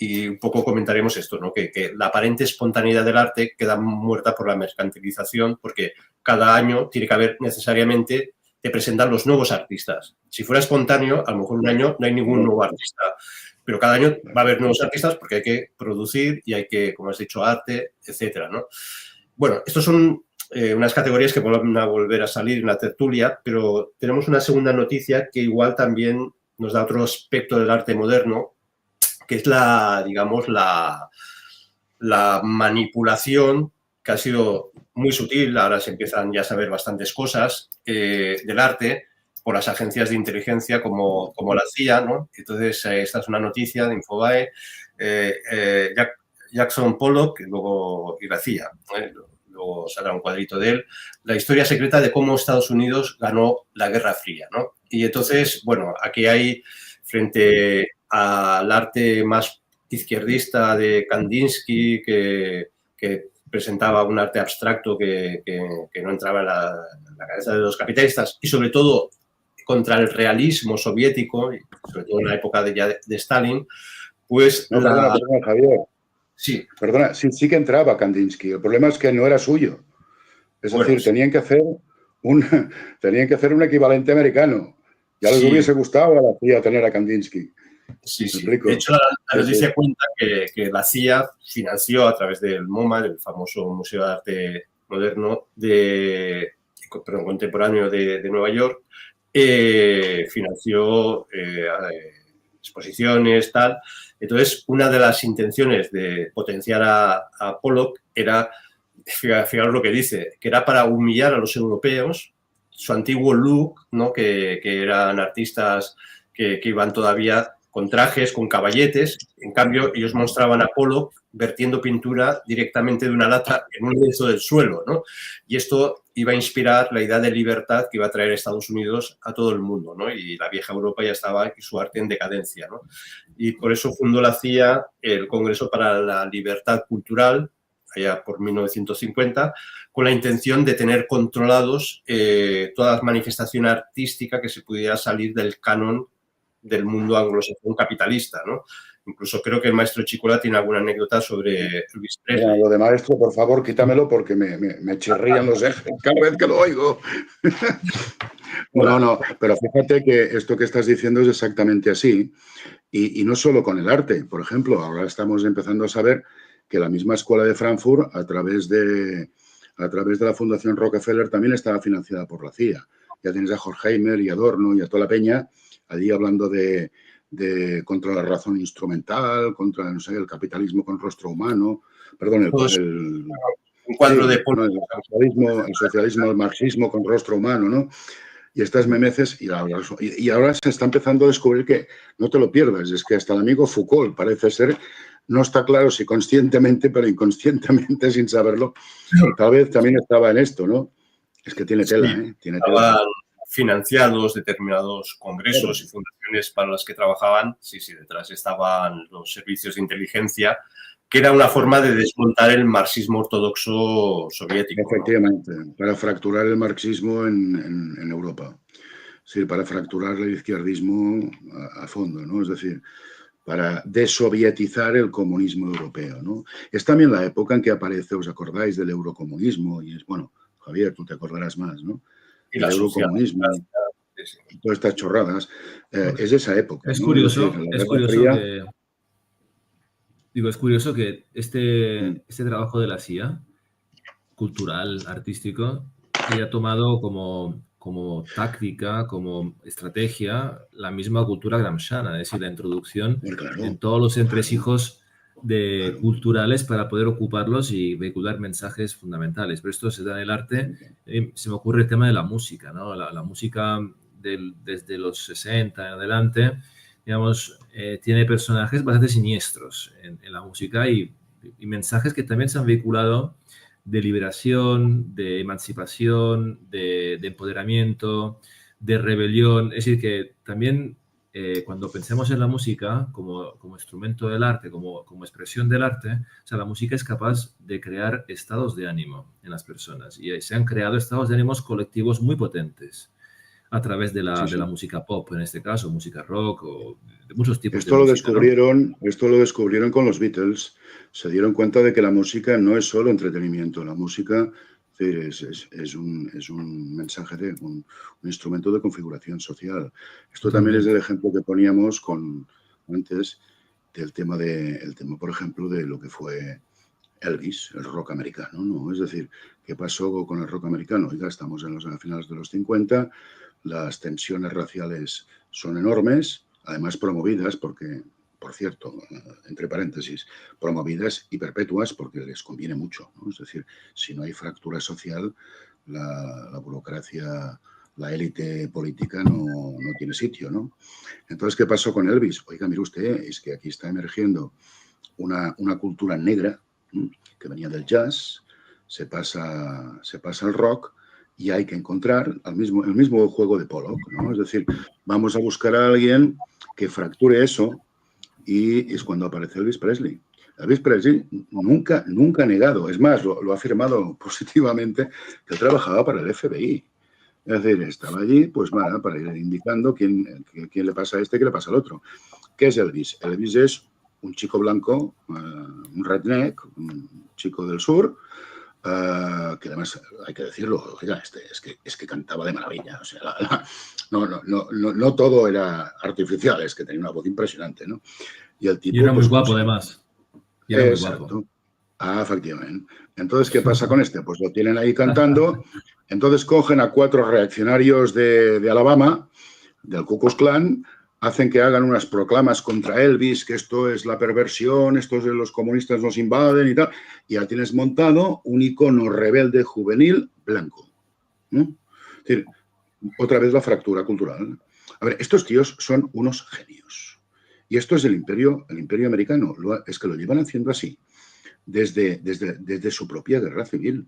y un poco comentaremos esto, ¿no? Que la aparente espontaneidad del arte queda muerta por la mercantilización, porque cada año tiene que haber necesariamente, te presentan los nuevos artistas. Si fuera espontáneo, a lo mejor un año no hay ningún nuevo artista, pero cada año va a haber nuevos artistas porque hay que producir y hay que, como has dicho, arte, etcétera, ¿no? Bueno, estos son unas categorías que van a volver a salir en la tertulia, pero tenemos una segunda noticia que igual también nos da otro aspecto del arte moderno, que es digamos, la manipulación que ha sido muy sutil, ahora se empiezan ya a saber bastantes cosas del arte por las agencias de inteligencia como la CIA, ¿no? Entonces, esta es una noticia de Infobae, Jackson Pollock y la CIA, luego saldrá un cuadrito de él, la historia secreta de cómo Estados Unidos ganó la Guerra Fría, ¿no? Y entonces, bueno, aquí hay, frente al arte más izquierdista de Kandinsky, que presentaba un arte abstracto que no entraba en la cabeza de los capitalistas, y sobre todo contra el realismo soviético, sobre todo en la época de Stalin, pues... No, perdona, Javier. Sí. Perdona, sí que entraba Kandinsky. El problema es que no era suyo. Es decir, sí. tenían que hacer un equivalente americano. Ya les hubiese gustado a la CIA tener a Kandinsky. Sí, sí. De hecho, la noticia cuenta que la CIA financió a través del MoMA, el famoso Museo de Arte Moderno contemporáneo de Nueva York, financió exposiciones, tal. Entonces, una de las intenciones de potenciar a Pollock era, fijaros lo que dice, que era para humillar a los europeos, su antiguo look, ¿no? que eran artistas que iban todavía con trajes, con caballetes. En cambio, ellos mostraban a Pollock vertiendo pintura directamente de una lata en un lienzo del suelo, ¿no? Y esto iba a inspirar la idea de libertad que iba a traer Estados Unidos a todo el mundo, ¿no? Y la vieja Europa ya estaba y su arte en decadencia, ¿no? Y por eso fundó la CIA el Congreso para la Libertad Cultural, allá por 1950, con la intención de tener controlados toda la manifestación artística que se pudiera salir del canon del mundo anglosajón capitalista, ¿no? Incluso creo que el maestro Chicola tiene alguna anécdota sobre Elvis Presley. Bueno, lo de maestro, por favor, quítamelo porque me chirrían los ejes cada vez que lo oigo. No, pero fíjate que esto que estás diciendo es exactamente así. Y no solo con el arte. Por ejemplo, ahora estamos empezando a saber que la misma Escuela de Frankfurt, a través de la Fundación Rockefeller, también estaba financiada por la CIA. Ya tienes a Horkheimer y Adorno y a toda la peña allí hablando contra la razón instrumental, contra, no sé, el capitalismo con rostro humano, perdón, un cuadro de el socialismo, el marxismo con rostro humano, ¿no? Y estas memeces, y ahora se está empezando a descubrir que no te lo pierdas, es que hasta el amigo Foucault parece ser, no está claro si conscientemente, pero inconscientemente, sin saberlo, tal vez también estaba en esto, ¿no? Es que tiene tela, ¿eh? Tiene tela. Financiados determinados congresos y fundaciones para las que trabajaban, sí, detrás estaban los servicios de inteligencia, que era una forma de desmontar el marxismo ortodoxo soviético. Efectivamente, ¿no? Para fracturar el marxismo en Europa. Sí, para fracturar el izquierdismo a fondo, ¿no? Es decir, para desovietizar el comunismo europeo, ¿no? Es también la época en que aparece, ¿os acordáis del eurocomunismo? Y es, bueno, Javier, tú te acordarás más, ¿no? Y el eurocomunismo, todas estas chorradas, es esa época. Es ¿no? curioso, es curioso que... Digo, es curioso que este trabajo de la CIA, cultural, artístico, haya tomado como táctica, como estrategia, la misma cultura gramsciana, es decir, la introducción en todos los entresijos culturales para poder ocuparlos y vehicular mensajes fundamentales. Pero esto se da en el arte. Se me ocurre el tema de la música, ¿no? La música desde los 60 en adelante, digamos, tiene personajes bastante siniestros en la música y mensajes que también se han vehiculado de liberación, de emancipación, de empoderamiento, de rebelión. Es decir, que también cuando pensemos en la música como instrumento del arte, como expresión del arte, o sea, la música es capaz de crear estados de ánimo en las personas y se han creado estados de ánimos colectivos muy potentes. a través de Sí, sí. la música pop, en este caso, música rock o de muchos tipos Esto de lo música, ¿no? esto lo descubrieron con los Beatles. Se dieron cuenta de que la música no es solo entretenimiento. La música es un mensaje, un instrumento de configuración social. Esto también es Totalmente. el ejemplo que poníamos antes del tema, por ejemplo, de lo que fue Elvis, el rock americano, ¿no? Es decir, ¿qué pasó con el rock americano? Oiga, estamos a finales de los 50, las tensiones raciales son enormes, además promovidas porque, por cierto, entre paréntesis, promovidas y perpetuas porque les conviene mucho, ¿no? Es decir, si no hay fractura social, la burocracia, la élite política no tiene sitio, ¿no? Entonces, ¿qué pasó con Elvis? Oiga, mire usted, es que aquí está emergiendo una cultura negra que venía del jazz, se pasa al rock y hay que encontrar el mismo juego de Pollock, ¿no? Es decir, vamos a buscar a alguien que fracture eso y es cuando aparece Elvis Presley. Elvis Presley nunca ha negado, es más, lo ha afirmado positivamente, que él trabajaba para el FBI. Es decir, estaba allí, pues para ir indicando quién le pasa a este, qué le pasa al otro. ¿Qué es Elvis? Elvis es un chico blanco, un redneck, un chico del sur, que además, hay que decirlo, oiga, es que cantaba de maravilla. O sea, no todo era artificial, es que tenía una voz impresionante, ¿no? Y el Y tipo, era muy pues guapo, consiguió. además. Y era muy guapo. Exacto. Efectivamente. Entonces, ¿qué pasa con este? Pues lo tienen ahí cantando. Entonces cogen a 4 reaccionarios de Alabama, del Ku Klux Klan, hacen que hagan unas proclamas contra Elvis, que esto es la perversión, estos de los comunistas nos invaden y tal, y ya tienes montado un icono rebelde juvenil blanco. ¿No? Es decir, otra vez la fractura cultural. A ver, estos tíos son unos genios. Y esto es el imperio americano. Es que lo llevan haciendo así desde su propia guerra civil,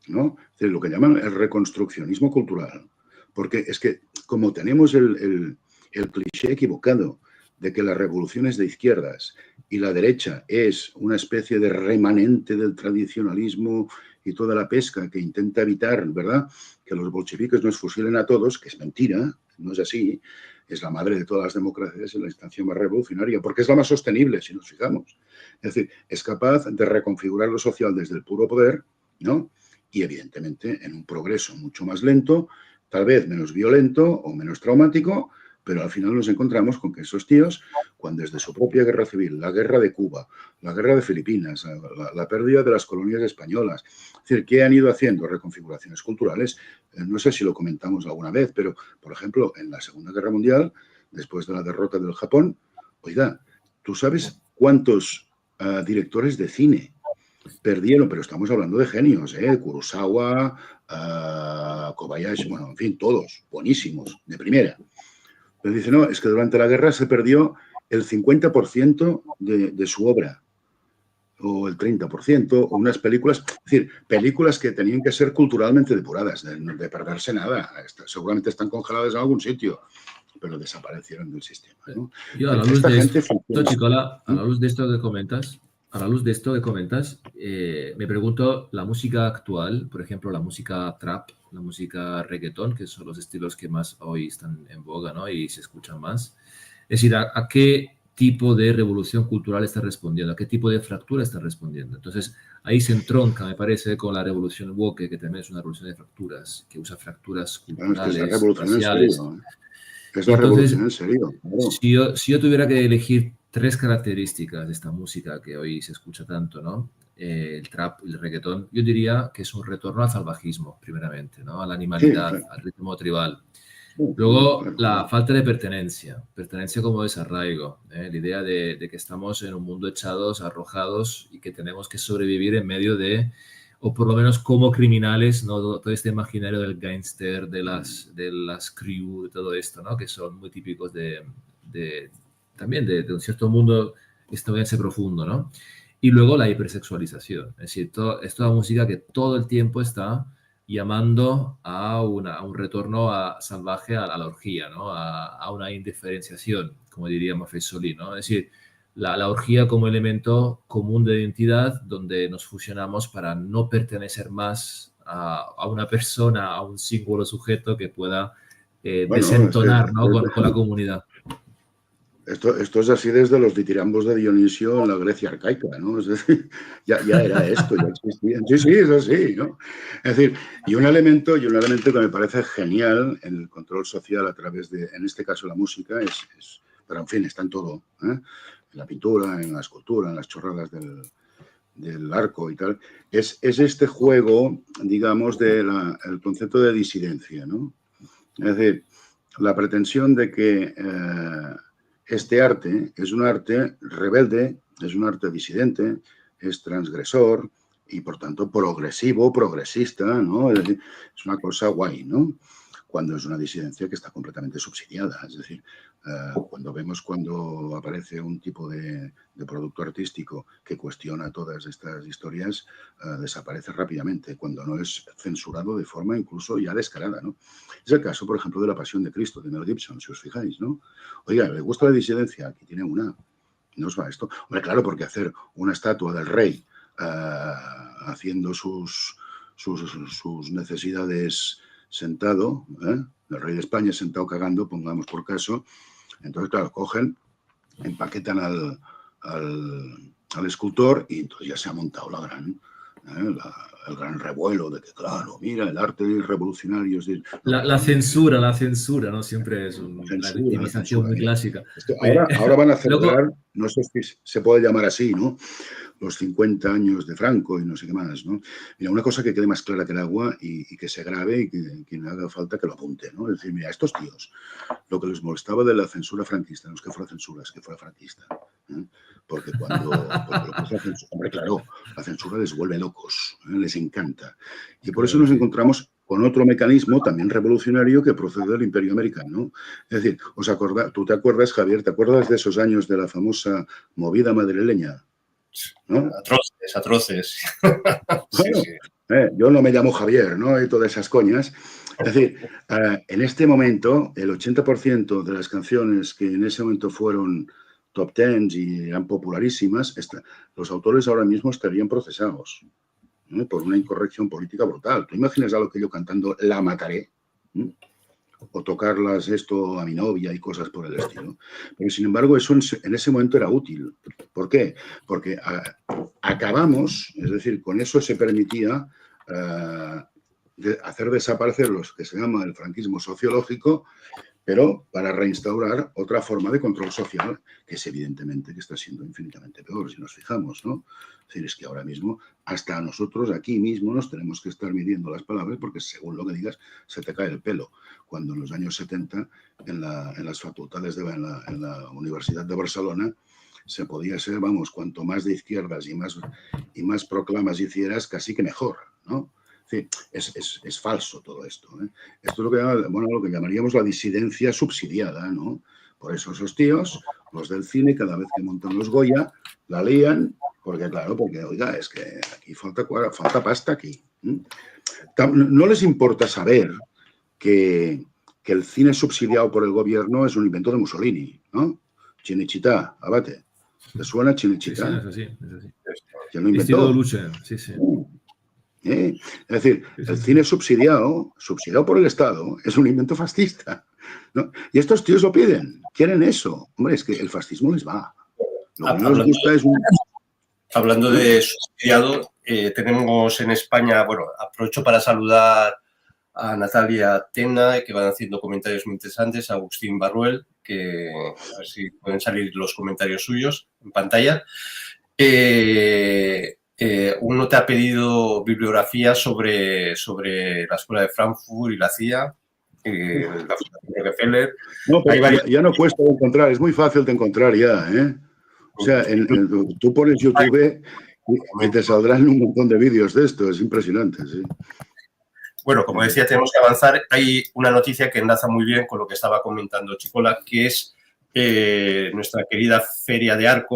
¿no? Es decir, lo que llaman el reconstruccionismo cultural. Porque es que como tenemos el cliché equivocado de que la revolución es de izquierdas y la derecha es una especie de remanente del tradicionalismo y toda la pesca que intenta evitar, ¿verdad?, que los bolcheviques nos fusilen a todos, que es mentira, no es así, es la madre de todas las democracias en la instancia más revolucionaria, porque es la más sostenible, si nos fijamos. Es decir, es capaz de reconfigurar lo social desde el puro poder, ¿no? Y evidentemente en un progreso mucho más lento, tal vez menos violento o menos traumático, pero al final nos encontramos con que esos tíos, cuando desde su propia guerra civil, la guerra de Cuba, la guerra de Filipinas, la pérdida de las colonias españolas, es decir, ¿qué han ido haciendo? Reconfiguraciones culturales. No sé si lo comentamos alguna vez, pero, por ejemplo, en la Segunda Guerra Mundial, después de la derrota del Japón, oiga, ¿tú sabes cuántos directores de cine perdieron? Pero estamos hablando de genios, Kurosawa, Kobayashi, bueno, en fin, todos, buenísimos, de primera. Pero dice, no, es que durante la guerra se perdió el 50% de su obra, o el 30%, o unas películas, es decir, películas que tenían que ser culturalmente depuradas, de perderse nada. Seguramente están congeladas en algún sitio, pero desaparecieron del sistema, ¿no? Yo, a la luz Esta de esto, gente funciona. Chicola, a la luz de esto que comentas, me pregunto, la música actual, por ejemplo, la música trap, la música reggaetón, que son los estilos que más hoy están en boga, ¿no? Y se escuchan más. Es decir, ¿a qué tipo de revolución cultural está respondiendo? ¿A qué tipo de fractura está respondiendo? Entonces, ahí se entronca, me parece, con la revolución woke, que también es una revolución de fracturas, que usa fracturas Bueno, es que es la culturales, revolución en raciales. serio. Es Y la entonces, revolución en serio, claro. si yo tuviera que elegir 3 características de esta música que hoy se escucha tanto, ¿no? El trap, el reggaetón, yo diría que es un retorno al salvajismo, primeramente, ¿no? A la Sí, animalidad, claro. al ritmo tribal. Sí, Luego, claro, la claro. falta de pertenencia como desarraigo, ¿eh? La idea de que estamos en un mundo echados, arrojados y que tenemos que sobrevivir en medio de, o por lo menos como criminales, ¿no? Todo este imaginario del gángster, de las crew, de todo esto, ¿no? Que son muy típicos de también de un cierto mundo estadounidense profundo, ¿no? Y luego la hipersexualización, es decir, es toda música que todo el tiempo está llamando a un retorno salvaje a la orgía, ¿no? A una indiferenciación, como diría Maffesoli, ¿no? Es decir, la orgía como elemento común de identidad donde nos fusionamos para no pertenecer más a una persona, a un símbolo sujeto que pueda desentonar, ¿no? con la comunidad. Esto es así desde los ditirambos de Dionisio en la Grecia arcaica, ¿no? Es decir, ya era esto, ya existía. Sí, es así, ¿no? Es decir, y un elemento que me parece genial en el control social a través de, en este caso, la música, pero en fin, está en todo, ¿eh? En la pintura, en la escultura, en las chorradas del arco y tal, es este juego, digamos, del concepto de disidencia, ¿no? Es decir, la pretensión de que este arte es un arte rebelde, es un arte disidente, es transgresor y, por tanto, progresivo, progresista, ¿no? Es decir, es una cosa guay, ¿no? Cuando es una disidencia que está completamente subsidiada. Es decir, cuando aparece un tipo de producto artístico que cuestiona todas estas historias, desaparece rápidamente, cuando no es censurado de forma incluso ya descarada, ¿no? Es el caso, por ejemplo, de La Pasión de Cristo, de Mel Gibson, si os fijáis, ¿no? Oiga, ¿le gusta la disidencia? Aquí tiene una. ¿No os va esto? Hombre, claro, porque hacer una estatua del rey haciendo sus necesidades sentado, el rey de España sentado cagando, pongamos por caso, entonces, claro, cogen, empaquetan al escultor y entonces ya se ha montado el gran revuelo de que, claro, mira, el arte revolucionario. La censura, ¿no? Siempre es una victimización muy clásica. Ahora van a celebrar, no sé si se puede llamar así, ¿no? Los 50 años de Franco y no sé qué más, ¿no? Mira, una cosa que quede más clara que el agua y que se grabe y que quien haga falta que lo apunte, ¿no? Es decir, mira, estos tíos, lo que les molestaba de la censura franquista, no es que fuera censura, es que fuera franquista, ¿eh? Porque hombre, claro, la censura les vuelve locos, ¿eh? Les encanta. Y por eso nos encontramos con otro mecanismo también revolucionario que procede del Imperio Americano. Es decir, ¿tú te acuerdas, Javier, te acuerdas de esos años de la famosa movida madrileña? ¿No? Atroces. Bueno, sí. Yo no me llamo Javier, ¿no? Y todas esas coñas. Es decir, en este momento, el 80% de las canciones que en ese momento fueron top 10 y eran popularísimas, los autores ahora mismo estarían procesados, ¿no? Por una incorrección política brutal. ¿Tú imaginas algo que yo cantando La mataré? ¿No? O tocarlas esto a mi novia y cosas por el estilo. Pero, sin embargo, eso en ese momento era útil. ¿Por qué? Porque acabamos, es decir, con eso se permitía hacer desaparecer los que se llama el franquismo sociológico, pero para reinstaurar otra forma de control social, que es evidentemente que está siendo infinitamente peor, si nos fijamos, ¿no? Es decir, es que ahora mismo, hasta nosotros aquí mismo nos tenemos que estar midiendo las palabras porque según lo que digas, se te cae el pelo. Cuando en los años 70, en las facultades en la Universidad de Barcelona, se podía ser, vamos, cuanto más de izquierdas y más proclamas hicieras, casi que mejor, ¿no? Sí, es falso todo esto, ¿eh? Esto es lo que llamaríamos la disidencia subsidiada, ¿no? Por eso esos tíos, los del cine, cada vez que montan los Goya, la lían, porque, oiga, es que aquí falta pasta aquí. No les importa saber que el cine subsidiado por el gobierno es un invento de Mussolini, ¿no? Cinecittà, Abate. ¿Te suena Cinecittà? Sí, es así. ¿Quién lo inventó? Sí. Es decir, el cine subsidiado por el Estado es un invento fascista, ¿no? Y estos tíos lo piden, quieren eso. Hombre, es que el fascismo les va. Lo que no les gusta es Hablando de subsidiado, tenemos en España, bueno, aprovecho para saludar a Natalia Tena, que van haciendo comentarios muy interesantes, a Agustín Barruel, que a ver si pueden salir los comentarios suyos en pantalla. Uno te ha pedido bibliografía sobre la Escuela de Frankfurt y la CIA, la Fundación Rockefeller. No, pero ya no cuesta de encontrar, es muy fácil de encontrar ya, ¿eh? O sea, tú pones YouTube y te saldrán un montón de vídeos de esto, es impresionante, sí. Bueno, como decía, tenemos que avanzar. Hay una noticia que enlaza muy bien con lo que estaba comentando Chicola, que es nuestra querida Feria de Arco,